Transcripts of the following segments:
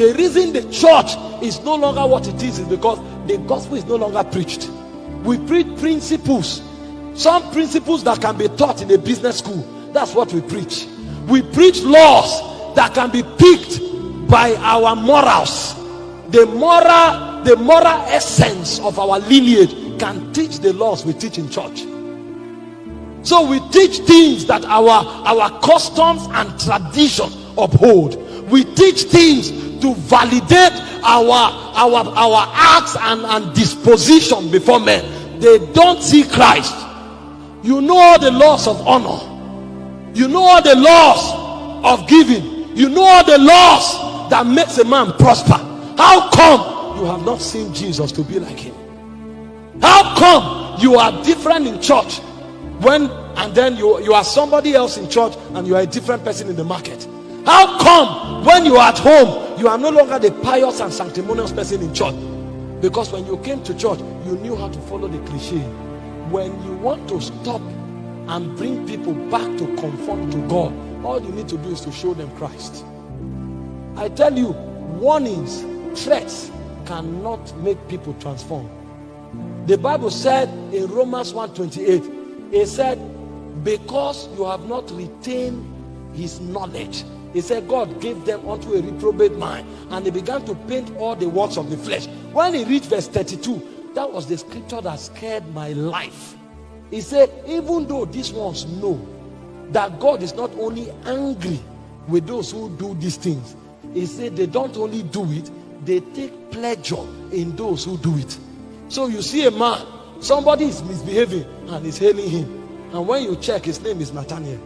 The reason the church is no longer what it is because the gospel is no longer preached. We preach principles. Some principles that can be taught in a business school. That's what we preach. We preach laws that can be picked by our morals. The moral essence of our lineage can teach the laws we teach in church. So we teach things that our customs and tradition uphold. We teach things to validate our acts and disposition before men. They don't see Christ. You know all the laws of honor. You know all the laws of giving. You know all the laws that makes a man prosper. How come you have not seen Jesus to be like him? How come you are different in church and then you are somebody else in church and you are a different person in the market? How come when you are at home you are no longer the pious and sanctimonious person in church? Because when you came to church you knew how to follow the cliche. When you want to stop and bring people back to conform to God, all you need to do is to show them Christ. I tell you, warnings, threats cannot make people transform. The Bible said in Romans 1:28, it said, because you have not retained his knowledge. He said God gave them unto a reprobate mind, and they began to paint all the works of the flesh. When he reached verse 32, that was the scripture that scared my life. He said, even though these ones know that God is not only angry with those who do these things, he said they don't only do it, they take pleasure in those who do it. So you see a man, somebody is misbehaving and is hailing him, and when you check, his name is Nathaniel,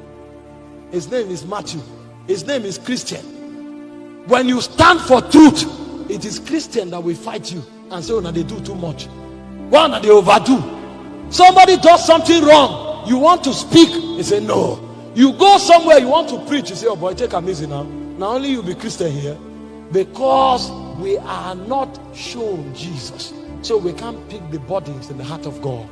his name is Matthew, his name is Christian. When you stand for truth, it is Christian that will fight you and say, oh, now they do too much. One, that they overdo. Somebody does something wrong, you want to speak, he say no. You go somewhere, you want to preach, you say, oh boy, take a easy now. Now only you be Christian here. Because we are not shown Jesus, so we can't pick the burdens in the heart of God.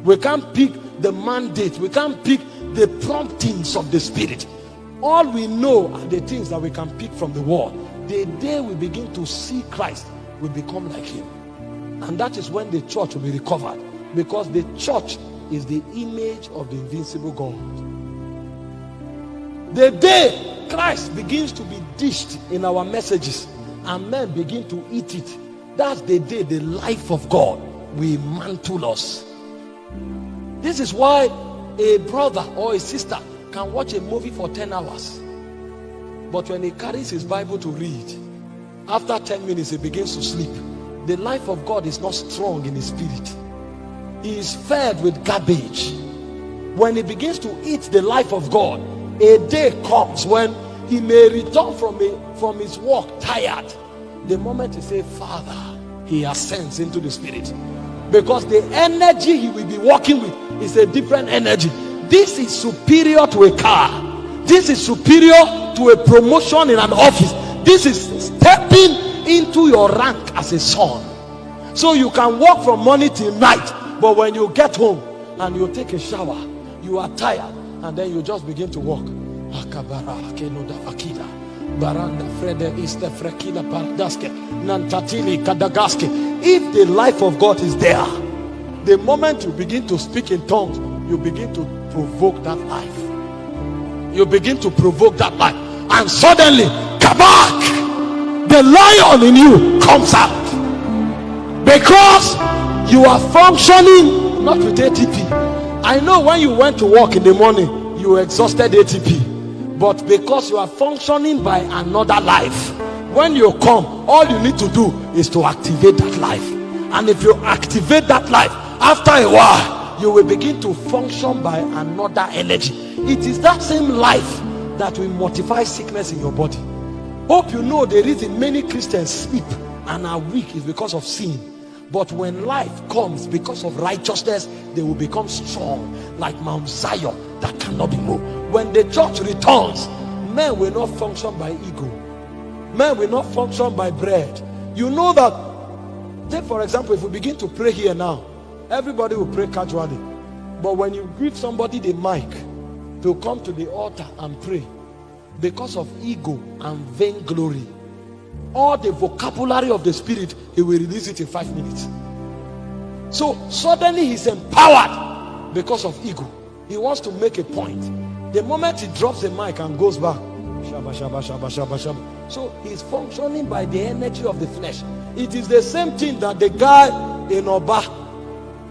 We can't pick the mandate. We can't pick the promptings of the Spirit. All we know are the things that we can pick from the Word. The day we begin to see Christ, we become like him. And that is when the church will be recovered, because the church is the image of the invincible God. The day Christ begins to be dished in our messages and men begin to eat it, that's the day the life of God will mantle us. This is why a brother or a sister can watch a movie for 10 hours, but when he carries his Bible to read, after 10 minutes he begins to sleep. The life of God is not strong in his spirit. He is fed with garbage. When he begins to eat the life of God, a day comes when he may return from his work tired. The moment he says, Father, he ascends into the Spirit, because the energy he will be working with is a different energy. This is superior to a car. This is superior to a promotion in an office. This is stepping into your rank as a son. So you can work from morning till night, but when you get home and you take a shower, you are tired, and then you just begin to walk. If the life of God is there, the moment you begin to speak in tongues, you begin to provoke that life. You begin to provoke that life, and suddenly, kabak, the lion in you comes out, because you are functioning not with ATP. I know when you went to work in the morning, you exhausted ATP, but because you are functioning by another life, when you come, all you need to do is to activate that life. And if you activate that life, after a while you will begin to function by another energy. It is that same life that will mortify sickness in your body. Hope you know the reason many Christians sleep and are weak is because of sin. But when life comes because of righteousness, they will become strong like Mount Zion that cannot be moved. When the church returns, men will not function by ego. Men will not function by bread. You know that, take for example, if we begin to pray here now, everybody will pray casually. But when you give somebody the mic to come to the altar and pray, because of ego and vainglory, all the vocabulary of the spirit, he will release it in 5 minutes. So suddenly he's empowered because of ego. He wants to make a point. The moment he drops the mic and goes back, shabba, shabba, shabba, shabba, shabba. So he's functioning by the energy of the flesh. It is the same thing that the guy in Oba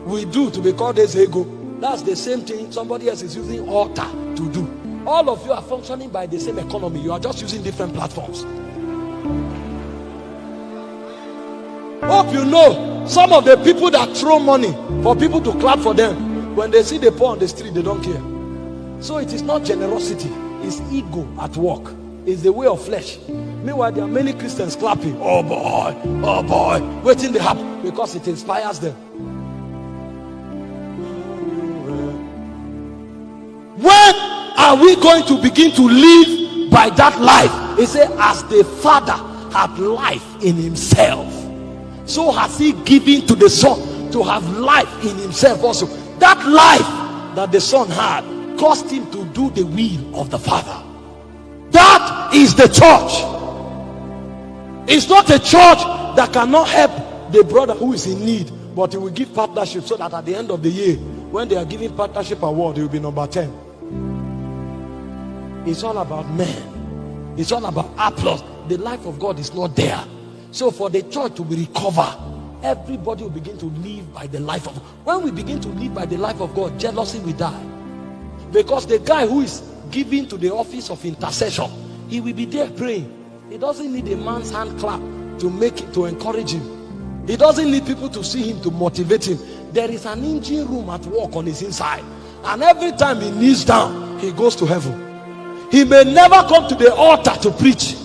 will do to be called as ego. That's the same thing somebody else is using altar to do. All of you are functioning by the same economy. You are just using different platforms. Hope you know some of the people that throw money for people to clap for them, when they see the poor on the street, they don't care. So it is not generosity, it's ego at work. It's the way of flesh. Meanwhile, there are many Christians clapping. Oh boy, waiting they happen because it inspires them. When are we going to begin to live by that life? He said, as the Father had life in himself, so has he given to the Son to have life in himself also. That life that the Son had caused him to do the will of the Father. That is the church. It's not a church that cannot help the brother who is in need, but he will give partnership so that at the end of the year, when they are giving partnership award, he will be number 10. It's all about men. It's all about applause. The life of God is not there. So for the church to be recovered, everybody will begin to live by the life of God. When we begin to live by the life of God, jealousy will die. Because the guy who is giving to the office of intercession, he will be there praying. He doesn't need a man's hand clap to make it, to encourage him. He doesn't need people to see him to motivate him. There is an engine room at work on his inside, and every time he kneels down, he goes to heaven. He may never come to the altar to preach.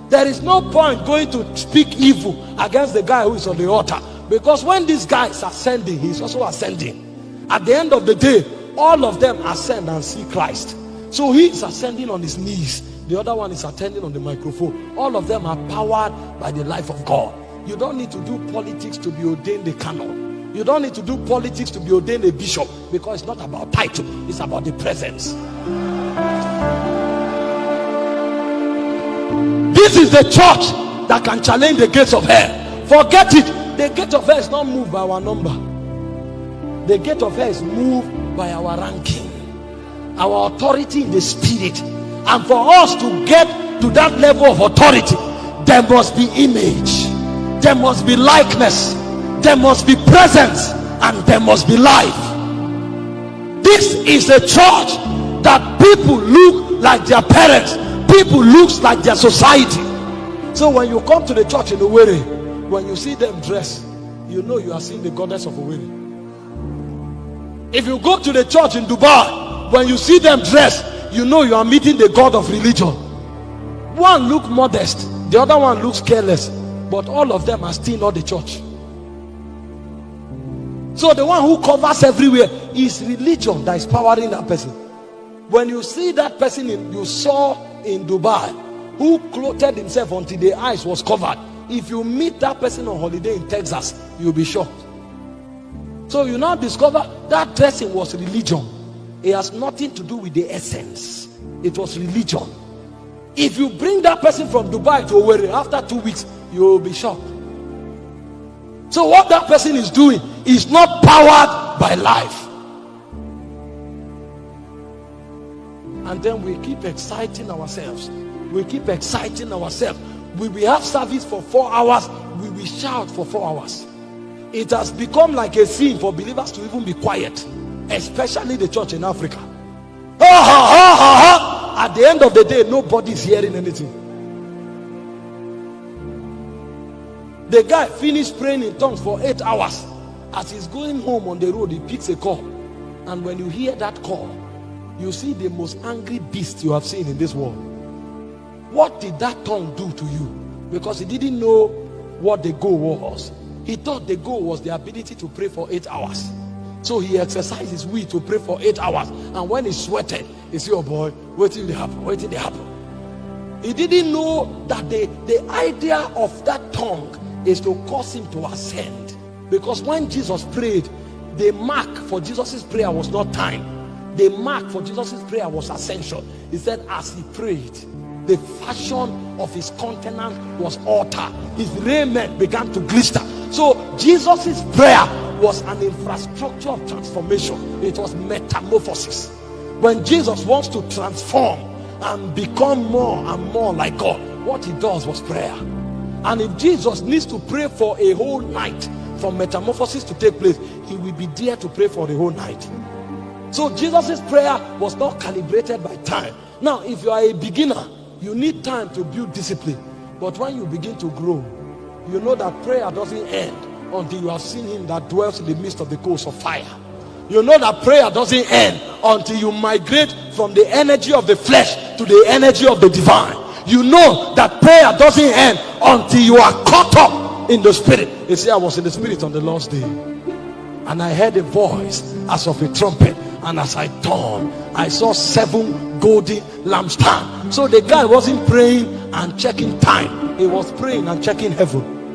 There is no point going to speak evil against the guy who is on the altar, because when this guy is ascending, he is also ascending. At the end of the day, all of them ascend and see Christ. So he is ascending on his knees, the other one is attending on the microphone. All of them are powered by the life of God. You don't need to do politics to be ordained a canon. You don't need to do politics to be ordained a bishop, because it's not about title, it's about the presence. This is the church that can challenge the gates of hell. Forget it. The gate of hell is not moved by our number. The gate of hell is moved by our ranking, our authority in the spirit. And for us to get to that level of authority, there must be image, there must be likeness, there must be presence, and there must be life. This is a church that people look like their parents, people look like their society. So when you come to the church in Owerri, when you see them dress, you know you are seeing the goddess of Owerri. If you go to the church in Dubai, when you see them dress, you know you are meeting the God of religion. One looks modest, the other one looks careless, but all of them are still not the church. So the one who covers everywhere is religion that is powering that person. When you see that person you saw in Dubai, who clothed himself until the eyes was covered, if you meet that person on holiday in Texas, you'll be shocked. So you now discover that dressing was religion. It has nothing to do with the essence. It was religion. If you bring that person from Dubai to Owerri, after 2 weeks, you will be shocked. So what that person is doing is not powered by life. And then we keep exciting ourselves. We keep exciting ourselves. We will have service for 4 hours. We will shout for 4 hours. It has become like a sin for believers to even be quiet, especially the church in Africa. At the end of the day, nobody is hearing anything. The guy finished praying in tongues for 8 hours. As he's going home on the road, he picks a call. And when you hear that call, you see the most angry beast you have seen in this world. What did that tongue do to you? Because he didn't know what the goal was. He thought the goal was the ability to pray for 8 hours. So he exercised his will to pray for 8 hours. And when he sweated, he said, oh boy, wait till they happen, wait till they happen. He didn't know that the idea of that tongue is to cause him to ascend. Because when Jesus prayed, the mark for Jesus' prayer was not time. The mark for Jesus' prayer was ascension. He said, as he prayed, The fashion of his countenance was altered. His raiment began to glister. So Jesus' prayer was an infrastructure of transformation. It was metamorphosis. When Jesus wants to transform and become more and more like God, what he does was prayer. And if Jesus needs to pray for a whole night for metamorphosis to take place, he will be there to pray for the whole night. So Jesus' prayer was not calibrated by time. Now, if you are a beginner, you need time to build discipline. But when you begin to grow, you know that prayer doesn't end until you have seen him that dwells in the midst of the coals of fire. You know that prayer doesn't end until you migrate from the energy of the flesh to the energy of the divine. You know that prayer doesn't end until you are caught up in the spirit. You see, I was in the spirit on the Lord's day, and I heard a voice as of a trumpet, and as I turned, I saw 7 golden lampstands. So the guy wasn't praying and checking time, he was praying and checking heaven.